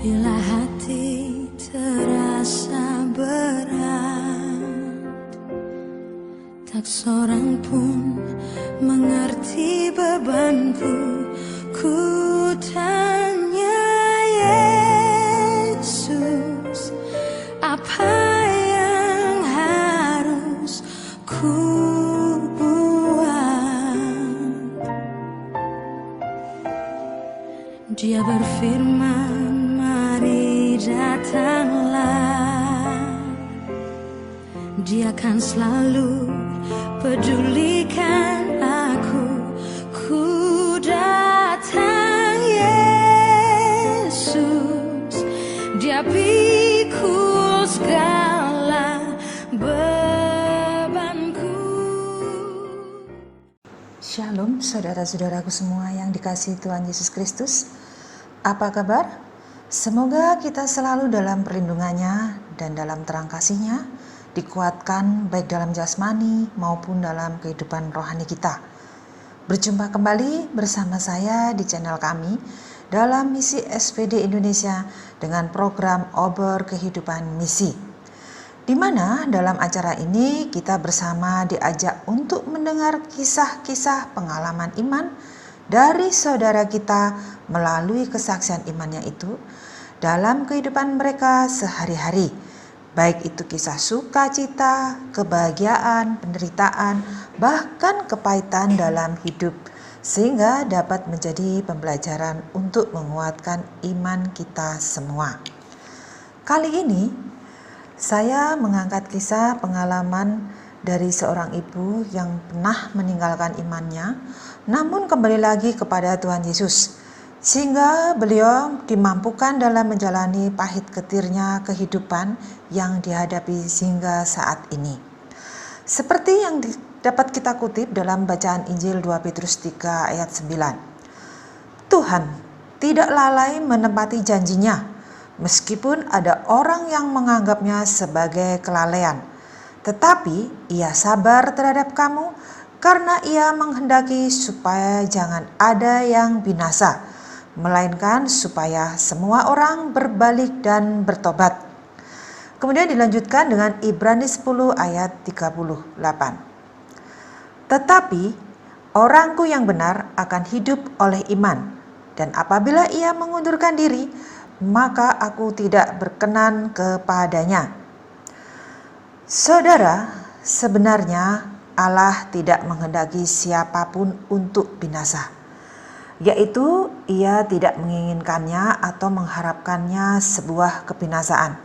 Bila hati terasa berat, tak seorang pun mengerti bebanku. Ku tanya Yesus, apa yang harus ku buat? Dia berfirman, mari datanglah. Dia akan selalu pedulikan aku. Ku datang Yesus, Dia pikul segala bebanku. Shalom saudara-saudaraku semua yang dikasihi Tuhan Yesus Kristus. Apa kabar? Semoga kita selalu dalam perlindungannya dan dalam terang kasih-Nya, dikuatkan baik dalam jasmani maupun dalam kehidupan rohani kita. Berjumpa kembali bersama saya di channel kami dalam Misi SPD Indonesia dengan program Obor Kehidupan Misi, di mana dalam acara ini kita bersama diajak untuk mendengar kisah-kisah pengalaman iman dari saudara kita melalui kesaksian imannya itu dalam kehidupan mereka sehari-hari, baik itu kisah sukacita, kebahagiaan, penderitaan, bahkan kepahitan dalam hidup, sehingga dapat menjadi pembelajaran untuk menguatkan iman kita semua. Kali ini saya mengangkat kisah pengalaman dari seorang ibu yang pernah meninggalkan imannya, namun kembali lagi kepada Tuhan Yesus, sehingga beliau dimampukan dalam menjalani pahit getirnya kehidupan yang dihadapi hingga saat ini. Seperti yang dapat kita kutip dalam bacaan Injil 2 Petrus 3 ayat 9. Tuhan tidak lalai menepati janjinya, meskipun ada orang yang menganggapnya sebagai kelalaian. Tetapi ia sabar terhadap kamu karena ia menghendaki supaya jangan ada yang binasa, melainkan supaya semua orang berbalik dan bertobat. Kemudian dilanjutkan dengan Ibrani 10 ayat 38. Tetapi orangku yang benar akan hidup oleh iman, dan apabila ia mengundurkan diri, maka aku tidak berkenan kepadanya. Saudara, sebenarnya Allah tidak menghendaki siapapun untuk binasa, yaitu Ia tidak menginginkannya atau mengharapkannya sebuah kebinasaan.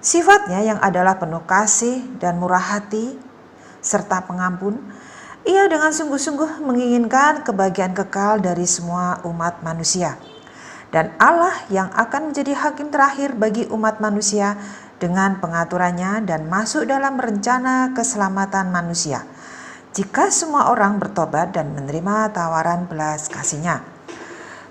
Sifatnya yang adalah penuh kasih dan murah hati serta pengampun, Ia dengan sungguh-sungguh menginginkan kebahagiaan kekal dari semua umat manusia. Dan Allah yang akan menjadi hakim terakhir bagi umat manusia dengan pengaturannya dan masuk dalam rencana keselamatan manusia, jika semua orang bertobat dan menerima tawaran belas kasih-Nya.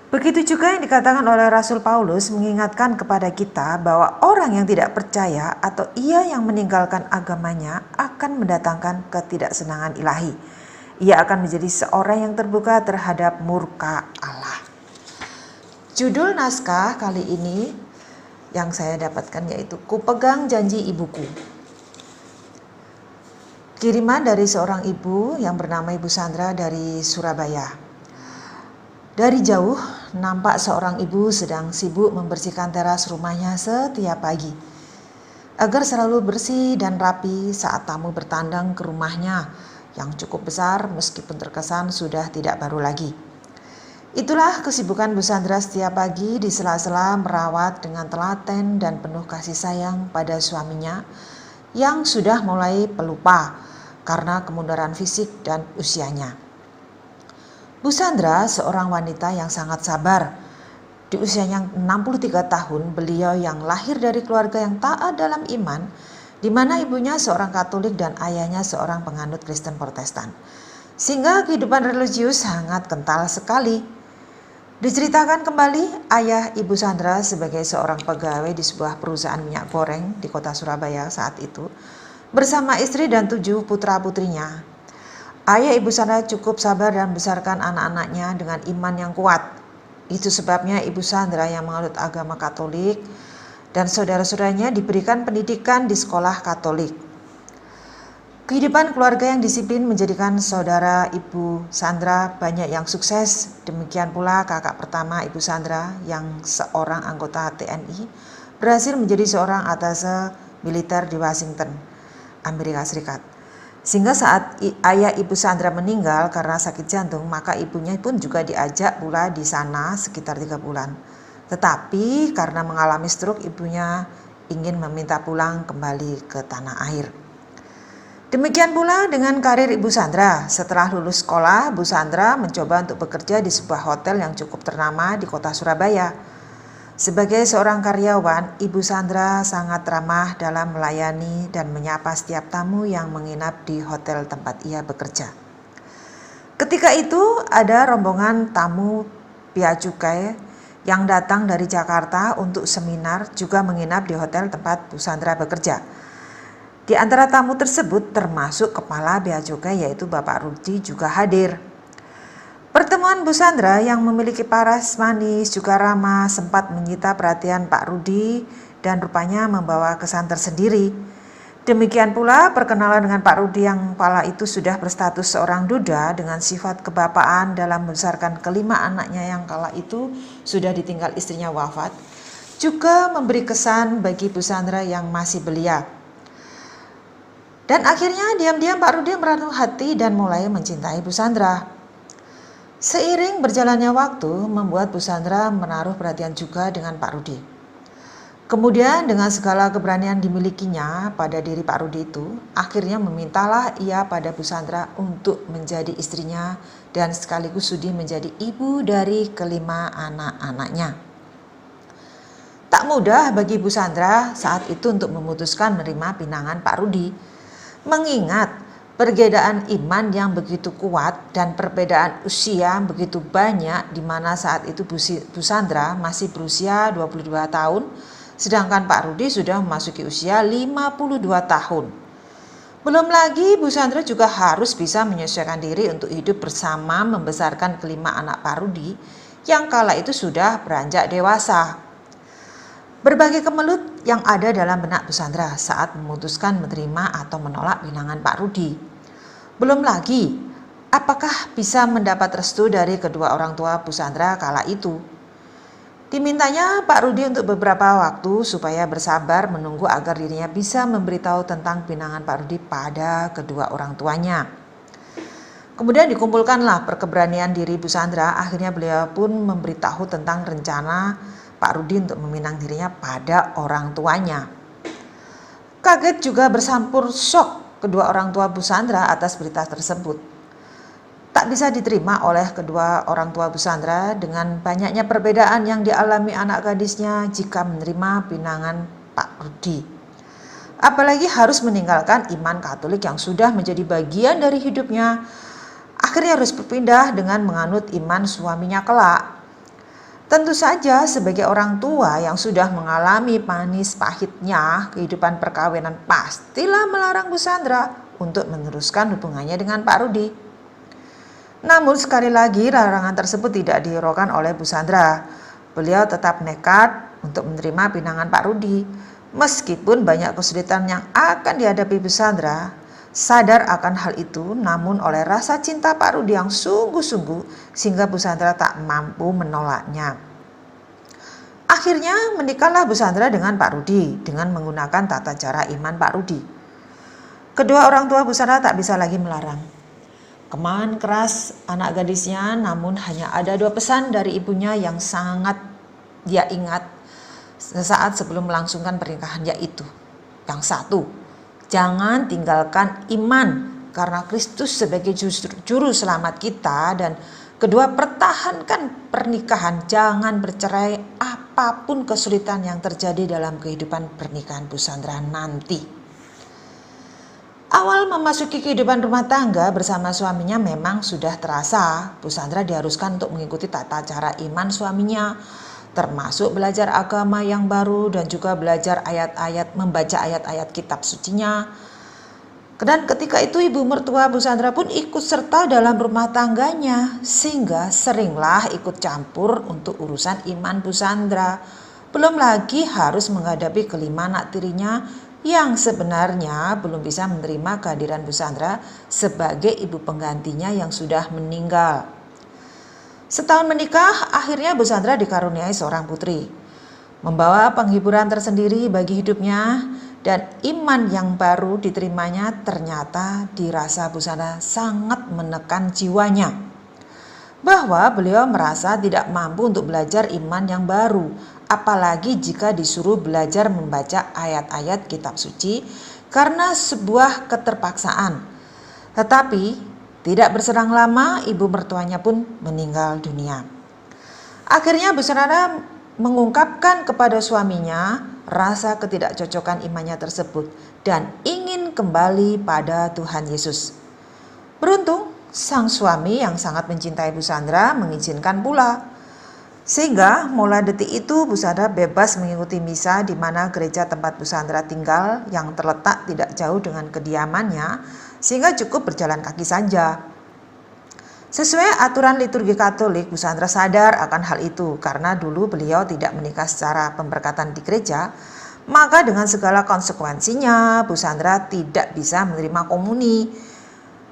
Begitu juga yang dikatakan oleh Rasul Paulus mengingatkan kepada kita bahwa orang yang tidak percaya atau ia yang meninggalkan agamanya akan mendatangkan ketidaksenangan ilahi. Ia akan menjadi seorang yang terbuka terhadap murka Allah. Judul naskah kali ini yang saya dapatkan yaitu Kupegang Janji Ibuku. Kiriman dari seorang ibu yang bernama Ibu Sandra dari Surabaya. Dari jauh nampak seorang ibu sedang sibuk membersihkan teras rumahnya setiap pagi, agar selalu bersih dan rapi saat tamu bertandang ke rumahnya yang cukup besar meskipun terkesan sudah tidak baru lagi. Itulah kesibukan Bu Sandra setiap pagi di sela-sela merawat dengan telaten dan penuh kasih sayang pada suaminya yang sudah mulai pelupa karena kemunduran fisik dan usianya. Bu Sandra seorang wanita yang sangat sabar. Di usianya 63 tahun, beliau yang lahir dari keluarga yang taat dalam iman, di mana ibunya seorang Katolik dan ayahnya seorang penganut Kristen Protestan. Sehingga kehidupan religius sangat kental sekali. Diceritakan kembali ayah Ibu Sandra sebagai seorang pegawai di sebuah perusahaan minyak goreng di kota Surabaya saat itu, bersama istri dan 7 putra-putrinya. Ayah Ibu Sandra cukup sabar dan membesarkan anak-anaknya dengan iman yang kuat. Itu sebabnya Ibu Sandra yang menganut agama Katolik dan saudara-saudaranya diberikan pendidikan di sekolah Katolik. Kehidupan keluarga yang disiplin menjadikan saudara Ibu Sandra banyak yang sukses. Demikian pula kakak pertama Ibu Sandra yang seorang anggota TNI berhasil menjadi seorang atase militer di Washington, Amerika Serikat. Sehingga saat ayah Ibu Sandra meninggal karena sakit jantung, maka ibunya pun juga diajak pula di sana sekitar 3 bulan. Tetapi karena mengalami stroke, ibunya ingin meminta pulang kembali ke tanah air. Demikian pula dengan karir Ibu Sandra. Setelah lulus sekolah, Bu Sandra mencoba untuk bekerja di sebuah hotel yang cukup ternama di kota Surabaya. Sebagai seorang karyawan, Ibu Sandra sangat ramah dalam melayani dan menyapa setiap tamu yang menginap di hotel tempat ia bekerja. Ketika itu ada rombongan tamu bea cukai yang datang dari Jakarta untuk seminar juga menginap di hotel tempat Bu Sandra bekerja. Di antara tamu tersebut termasuk kepala bea cukai yaitu Bapak Rudi juga hadir. Pertemuan Bu Sandra yang memiliki paras manis juga ramah sempat menyita perhatian Pak Rudi dan rupanya membawa kesan tersendiri. Demikian pula perkenalan dengan Pak Rudi yang kala itu sudah berstatus seorang duda dengan sifat kebapaan dalam membesarkan kelima anaknya yang kala itu sudah ditinggal istrinya wafat, juga memberi kesan bagi Bu Sandra yang masih belia. Dan akhirnya diam-diam Pak Rudi meranu hati dan mulai mencintai Bu Sandra. Seiring berjalannya waktu membuat Bu Sandra menaruh perhatian juga dengan Pak Rudi. Kemudian dengan segala keberanian dimilikinya pada diri Pak Rudi itu, akhirnya memintalah ia pada Bu Sandra untuk menjadi istrinya dan sekaligus sudi menjadi ibu dari kelima anak-anaknya. Tak mudah bagi Bu Sandra saat itu untuk memutuskan menerima pinangan Pak Rudi. Mengingat perbedaan iman yang begitu kuat dan perbedaan usia begitu banyak, di mana saat itu Bu Sandra masih berusia 22 tahun, sedangkan Pak Rudi sudah memasuki usia 52 tahun. Belum lagi Bu Sandra juga harus bisa menyesuaikan diri untuk hidup bersama membesarkan kelima anak Pak Rudi yang kala itu sudah beranjak dewasa. Berbagai kemelut yang ada dalam benak Bu Sandra saat memutuskan menerima atau menolak pinangan Pak Rudi. Belum lagi, apakah bisa mendapat restu dari kedua orang tua Bu Sandra kala itu. Dimintanya Pak Rudi untuk beberapa waktu supaya bersabar menunggu agar dirinya bisa memberitahu tentang pinangan Pak Rudi pada kedua orang tuanya. Kemudian dikumpulkanlah perkeberanian diri Bu Sandra, akhirnya beliau pun memberitahu tentang rencana Pak Rudi untuk meminang dirinya pada orang tuanya. Kaget juga bersampur syok kedua orang tua Bu Sandra atas berita tersebut. Tak bisa diterima oleh kedua orang tua Bu Sandra dengan banyaknya perbedaan yang dialami anak gadisnya jika menerima pinangan Pak Rudi. Apalagi harus meninggalkan iman Katolik yang sudah menjadi bagian dari hidupnya. Akhirnya harus berpindah dengan menganut iman suaminya kelak. Tentu saja sebagai orang tua yang sudah mengalami manis pahitnya kehidupan perkawinan, pastilah melarang Bu Sandra untuk meneruskan hubungannya dengan Pak Rudi. Namun sekali lagi larangan tersebut tidak dihiraukan oleh Bu Sandra. Beliau tetap nekat untuk menerima pinangan Pak Rudi. Meskipun banyak kesulitan yang akan dihadapi Bu Sandra, sadar akan hal itu, namun oleh rasa cinta Pak Rudi yang sungguh-sungguh sehingga Bu Sandra tak mampu menolaknya. Akhirnya menikahlah Bu Sandra dengan Pak Rudi dengan menggunakan tata cara iman Pak Rudi. Kedua orang tua Bu Sandra tak bisa lagi melarang kemauan keras anak gadisnya, namun hanya ada 2 pesan dari ibunya yang sangat dia ingat sesaat sebelum melangsungkan pernikahan, yaitu yang satu, jangan tinggalkan iman karena Kristus sebagai juru selamat kita, dan kedua, pertahankan pernikahan, jangan bercerai apapun kesulitan yang terjadi dalam kehidupan pernikahan Bu Sandra nanti. Awal memasuki kehidupan rumah tangga bersama suaminya memang sudah terasa Bu Sandra diharuskan untuk mengikuti tata cara iman suaminya, termasuk belajar agama yang baru dan juga belajar membaca ayat-ayat kitab sucinya. Dan ketika itu ibu mertua Bu Sandra pun ikut serta dalam rumah tangganya, sehingga seringlah ikut campur untuk urusan iman Bu Sandra. Belum lagi harus menghadapi kelima anak tirinya yang sebenarnya belum bisa menerima kehadiran Bu Sandra sebagai ibu penggantinya yang sudah meninggal. Setahun menikah, akhirnya Bu Sandra dikaruniai seorang putri, membawa penghiburan tersendiri bagi hidupnya. Dan iman yang baru diterimanya ternyata dirasa Bu Sandra sangat menekan jiwanya. Bahwa beliau merasa tidak mampu untuk belajar iman yang baru, apalagi jika disuruh belajar membaca ayat-ayat kitab suci karena sebuah keterpaksaan. Tetapi tidak berserang lama ibu mertuanya pun meninggal dunia. Akhirnya Bu Sandra mengungkapkan kepada suaminya rasa ketidakcocokan imannya tersebut dan ingin kembali pada Tuhan Yesus. Beruntung sang suami yang sangat mencintai Bu Sandra mengizinkan pula. Sehingga mulai detik itu Bu Sandra bebas mengikuti misa di mana gereja tempat Bu Sandra tinggal yang terletak tidak jauh dengan kediamannya, sehingga cukup berjalan kaki saja. Sesuai aturan liturgi Katolik, Bu Sandra sadar akan hal itu karena dulu beliau tidak menikah secara pemberkatan di gereja, maka dengan segala konsekuensinya Bu Sandra tidak bisa menerima komuni.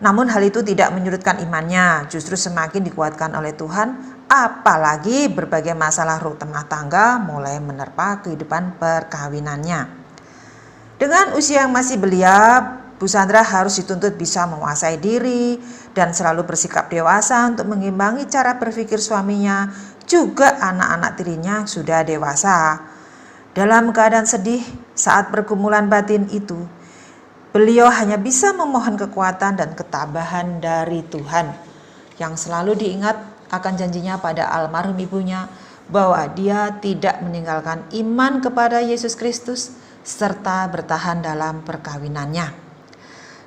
Namun hal itu tidak menyurutkan imannya, justru semakin dikuatkan oleh Tuhan, apalagi berbagai masalah rumah tangga mulai menerpa kehidupan perkawinannya. Dengan usia yang masih belia, Bu Sandra harus dituntut bisa menguasai diri dan selalu bersikap dewasa untuk mengimbangi cara berpikir suaminya, juga anak-anak tirinya sudah dewasa. Dalam keadaan sedih saat pergumulan batin itu, beliau hanya bisa memohon kekuatan dan ketabahan dari Tuhan yang selalu diingat akan janjinya pada almarhum ibunya bahwa dia tidak meninggalkan iman kepada Yesus Kristus serta bertahan dalam perkawinannya.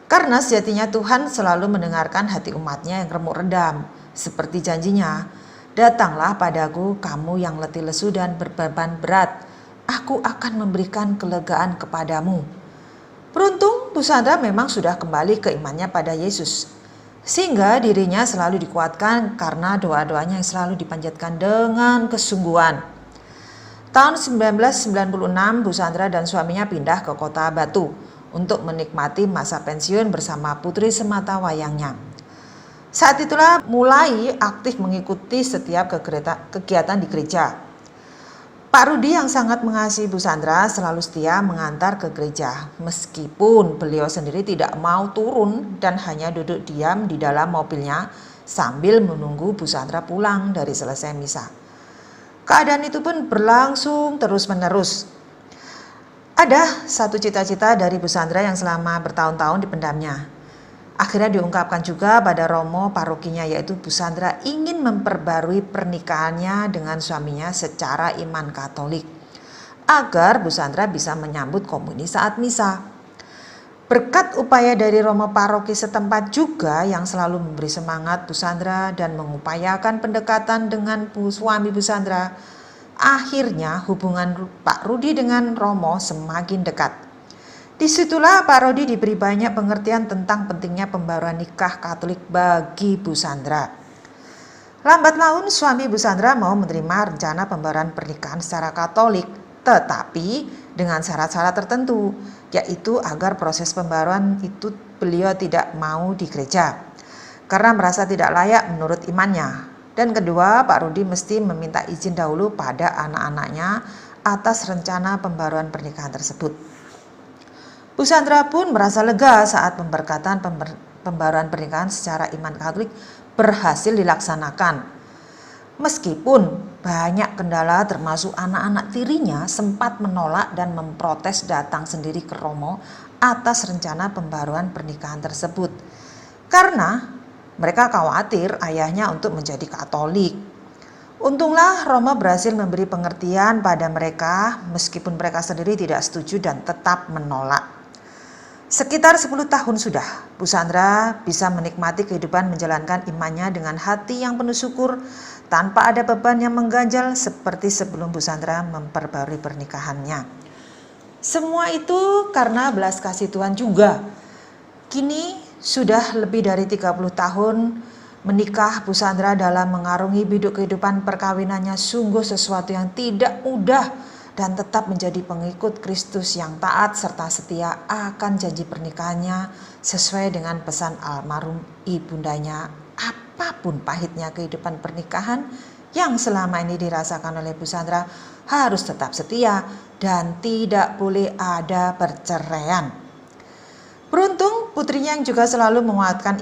Karena sejatinya Tuhan selalu mendengarkan hati umatnya yang remuk redam. Seperti janjinya, datanglah padaku kamu yang letih lesu dan berbeban berat, aku akan memberikan kelegaan kepadamu. Beruntung Bu Sandra memang sudah kembali ke imannya pada Yesus, sehingga dirinya selalu dikuatkan karena doa-doanya yang selalu dipanjatkan dengan kesungguhan. Tahun 1996 Bu Sandra dan suaminya pindah ke Kota Batu untuk menikmati masa pensiun bersama putri semata wayangnya. Saat itulah mulai aktif mengikuti setiap kegiatan di gereja. Pak Rudi yang sangat mengasihi Bu Sandra selalu setia mengantar ke gereja, meskipun beliau sendiri tidak mau turun dan hanya duduk diam di dalam mobilnya sambil menunggu Bu Sandra pulang dari selesai misa. Keadaan itu pun berlangsung terus-menerus. Ada satu cita-cita dari Bu Sandra yang selama bertahun-tahun dipendamnya. Akhirnya diungkapkan juga pada romo parokinya, yaitu Bu Sandra ingin memperbarui pernikahannya dengan suaminya secara iman Katolik, agar Bu Sandra bisa menyambut komuni saat misa. Berkat upaya dari romo paroki setempat juga yang selalu memberi semangat Bu Sandra dan mengupayakan pendekatan dengan suami Bu Sandra, akhirnya hubungan Pak Rudi dengan Romo semakin dekat. Disitulah Pak Rudi diberi banyak pengertian tentang pentingnya pembaruan nikah Katolik bagi Bu Sandra. Lambat laun suami Bu Sandra mau menerima rencana pembaruan pernikahan secara Katolik, tetapi dengan syarat-syarat tertentu, yaitu agar proses pembaruan itu beliau tidak mau di gereja karena merasa tidak layak menurut imannya. Dan kedua, Pak Rudi mesti meminta izin dahulu pada anak-anaknya atas rencana pembaruan pernikahan tersebut. Bu Sandra pun merasa lega saat pemberkatan pembaruan pernikahan secara iman Katolik berhasil dilaksanakan. Meskipun banyak kendala termasuk anak-anak tirinya sempat menolak dan memprotes datang sendiri ke Romo atas rencana pembaruan pernikahan tersebut. Karena mereka khawatir ayahnya untuk menjadi Katolik. Untunglah Romo berhasil memberi pengertian pada mereka meskipun mereka sendiri tidak setuju dan tetap menolak. Sekitar 10 tahun sudah Bu Sandra bisa menikmati kehidupan menjalankan imannya dengan hati yang penuh syukur tanpa ada beban yang mengganjal seperti sebelum Bu Sandra memperbarui pernikahannya. Semua itu karena belas kasih Tuhan juga. Kini sudah lebih dari 30 tahun menikah, Bu Sandra dalam mengarungi biduk kehidupan perkawinannya sungguh sesuatu yang tidak mudah dan tetap menjadi pengikut Kristus yang taat serta setia akan janji pernikahannya sesuai dengan pesan almarhum ibundanya. Apapun pahitnya kehidupan pernikahan yang selama ini dirasakan oleh Bu Sandra harus tetap setia dan tidak boleh ada perceraian. Beruntung putrinya yang juga selalu menguatkan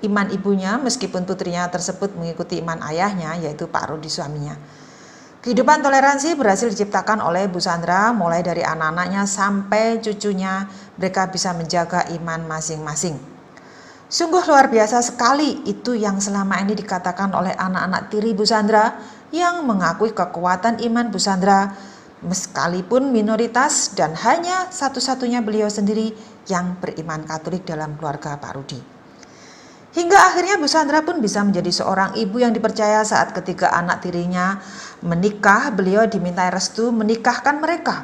iman ibunya meskipun putrinya tersebut mengikuti iman ayahnya yaitu Pak Rudi suaminya. Kehidupan toleransi berhasil diciptakan oleh Bu Sandra mulai dari anak-anaknya sampai cucunya, mereka bisa menjaga iman masing-masing. Sungguh luar biasa sekali itu yang selama ini dikatakan oleh anak-anak tiri Bu Sandra yang mengakui kekuatan iman Bu Sandra meskalipun minoritas dan hanya satu-satunya beliau sendiri yang beriman Katolik dalam keluarga Pak Rudi. Hingga akhirnya Bu Sandra pun bisa menjadi seorang ibu yang dipercaya saat ketiga anak tirinya menikah, beliau dimintai restu menikahkan mereka.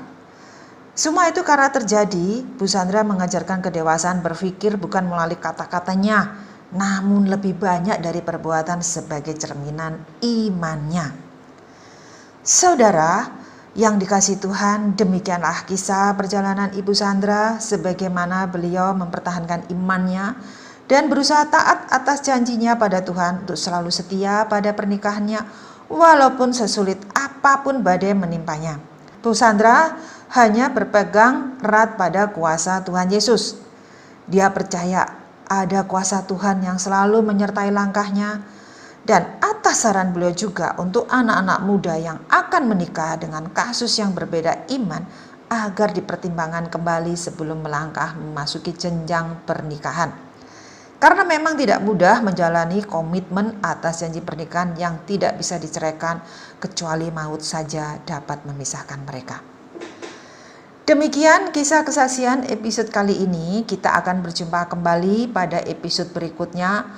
Semua itu karena terjadi, Bu Sandra mengajarkan kedewasaan berpikir bukan melalui kata-katanya, namun lebih banyak dari perbuatan sebagai cerminan imannya. Saudara yang dikasihi Tuhan, demikianlah kisah perjalanan Ibu Sandra sebagaimana beliau mempertahankan imannya dan berusaha taat atas janjinya pada Tuhan untuk selalu setia pada pernikahannya walaupun sesulit apapun badai menimpanya. Bu Sandra hanya berpegang erat pada kuasa Tuhan Yesus. Dia percaya ada kuasa Tuhan yang selalu menyertai langkahnya. Dan atas saran beliau juga untuk anak-anak muda yang akan menikah dengan kasus yang berbeda iman agar dipertimbangkan kembali sebelum melangkah memasuki jenjang pernikahan. Karena memang tidak mudah menjalani komitmen atas janji pernikahan yang tidak bisa diceraikan kecuali maut saja dapat memisahkan mereka. Demikian kisah kesaksian episode kali ini. Kita akan berjumpa kembali pada episode berikutnya.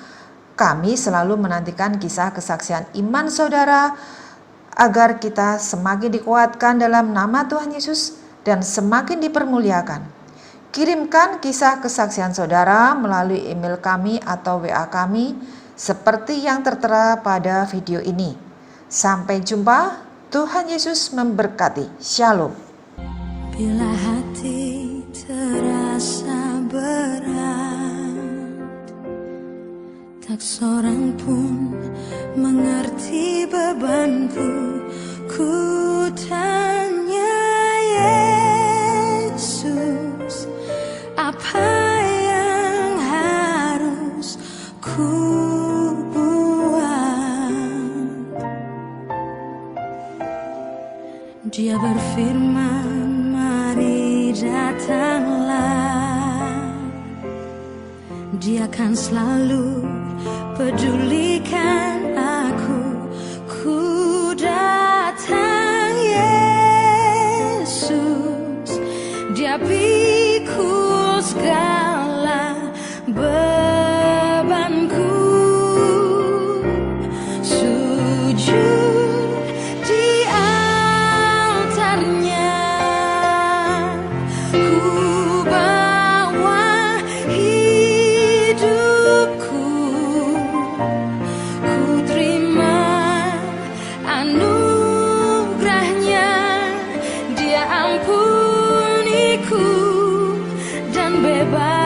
Kami selalu menantikan kisah kesaksian iman saudara agar kita semakin dikuatkan dalam nama Tuhan Yesus dan semakin dipermuliakan. Kirimkan kisah kesaksian saudara melalui email kami atau WA kami seperti yang tertera pada video ini. Sampai jumpa, Tuhan Yesus memberkati. Shalom. Bila hati terasa berat, tak seorang pun mengerti bebanku. Ku tanya Yesus, apa yang harus ku buat? Dia berfirman, mari datanglah. Dia akan selalu pedulikan aku. Ku datang Yesus, Dia pikul segala bebanku. Sujud di altarnya, ku bawa hidupku. Anugerahnya Dia ampuniku dan bebas.